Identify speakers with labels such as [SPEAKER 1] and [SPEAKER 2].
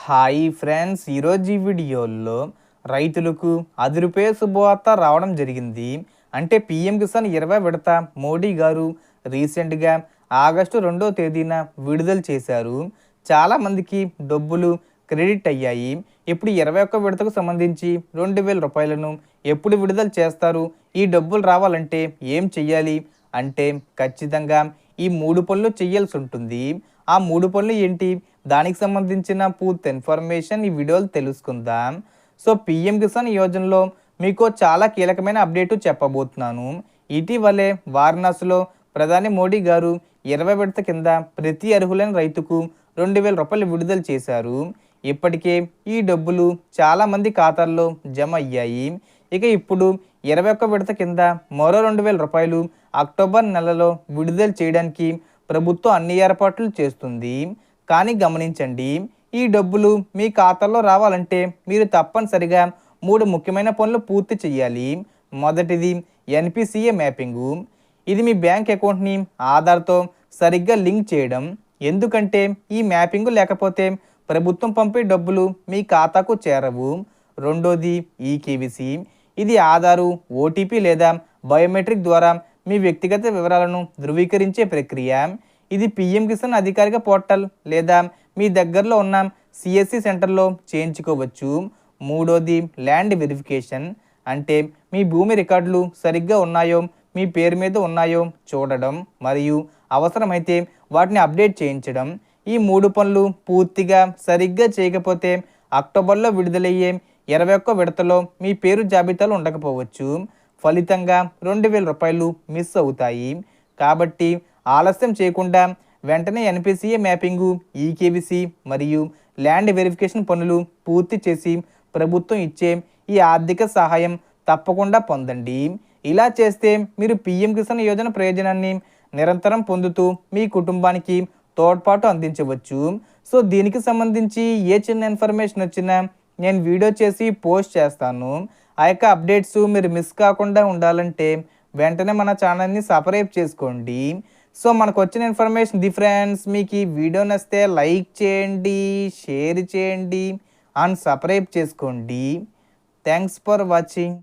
[SPEAKER 1] Hi friends, ఈరోజు ఈ వీడియోలో రైతులకు రూ. 10 శుభవార్త రావడం జరిగింది. అంటే పీఎం కిసాన్ 20 విడత మోడీ గారు రీసెంట్గా ఆగస్టు 2వ తేదీన విడుదల చేశారు. చాలామందికి డబ్బులు క్రెడిట్ అయ్యాయి. ఇప్పుడు 21 విడతకు సంబంధించి 2,000 రూపాయలను ఎప్పుడు విడుదల చేస్తారు? ఈ డబ్బులు రావాలంటే ఏం చెయ్యాలి అంటే ఖచ్చితంగా ఈ 3 పనులు చేయాల్సి ఉంటుంది. ఆ 3 పనులు ఏంటి? దానికి సంబంధించిన పూర్తి ఇన్ఫర్మేషన్ ఈ వీడియోలో తెలుసుకుందాం. సో పీఎం కిసాన్ యోజనలో మీకు చాలా కీలకమైన అప్డేట్ చెప్పబోతున్నాను. ఇటీవలే వారణాసిలో ప్రధాని మోడీ గారు 20 విడత కింద ప్రతి అర్హులైన రైతుకు 2,000 రూపాయలు విడుదల చేశారు. ఇప్పటికే ఈ డబ్బులు చాలామంది ఖాతాల్లో జమ అయ్యాయి. ఇక ఇప్పుడు 21 విడత కింద మరో 2,000 రూపాయలు అక్టోబర్ నెలలో విడుదల చేయడానికి ప్రభుత్వం అన్ని ఏర్పాట్లు చేస్తుంది. కానీ గమనించండి, ఈ డబ్బులు మీ ఖాతాలో రావాలంటే మీరు తప్పనిసరిగా 3 ముఖ్యమైన పనులు పూర్తి చేయాలి. మొదటిది ఎన్పిసిఏ మ్యాపింగు. ఇది మీ బ్యాంక్ అకౌంట్ని ఆధార్తో సరిగ్గా లింక్ చేయడం. ఎందుకంటే ఈ మ్యాపింగ్ లేకపోతే ప్రభుత్వం పంపే డబ్బులు మీ ఖాతాకు చేరవు. రెండోది ఈకేవీసీ. ఇది ఆధారు, ఓటీపీ లేదా బయోమెట్రిక్ ద్వారా మీ వ్యక్తిగత వివరాలను ధృవీకరించే ప్రక్రియ. ఇది పీఎం కిసాన్ అధికారిక పోర్టల్ లేదా మీ దగ్గరలో ఉన్న సిఎస్సి సెంటర్లో చేయించుకోవచ్చు. మూడోది ల్యాండ్ వెరిఫికేషన్. అంటే మీ భూమి రికార్డులు సరిగ్గా ఉన్నాయో, మీ పేరు మీద ఉన్నాయో చూడడం మరియు అవసరమైతే వాటిని అప్డేట్ చేయించడం. ఈ 3 పనులు పూర్తిగా సరిగ్గా చేయకపోతే అక్టోబర్లో విడుదలయ్యే 21 విడతలో మీ పేరు జాబితాలో ఉండకపోవచ్చు. ఫలితంగా 2,000 రూపాయలు మిస్ అవుతాయి. కాబట్టి ఆలస్యం చేయకుండా వెంటనే ఎన్పిసిఏ మ్యాపింగు, ఈకేవీసీ మరియు ల్యాండ్ వెరిఫికేషన్ పనులు పూర్తి చేసి ప్రభుత్వం ఇచ్చే ఈ ఆర్థిక సహాయం తప్పకుండా పొందండి. ఇలా చేస్తే మీరు పీఎం కిసాన్ యోజన ప్రయోజనాన్ని నిరంతరం పొందుతూ మీ కుటుంబానికి తోడ్పాటు అందించవచ్చు. సో దీనికి సంబంధించి ఏ చిన్న ఇన్ఫర్మేషన్ వచ్చినా నేను వీడియో చేసి పోస్ట్ చేస్తాను. ఆ యొక్క అప్డేట్స్ మీరు మిస్ కాకుండా ఉండాలంటే వెంటనే మన ఛానల్ని సబ్స్క్రైబ్ చేసుకోండి. సో మనకు వచ్చిన ఇన్ఫర్మేషన్ ది ఫ్రెండ్స్. మీకు ఈ వీడియో నచ్చితే లైక్ చేయండి, షేర్ చేయండి అండ్ సబ్స్క్రైబ్ చేసుకోండి. Thanks for watching.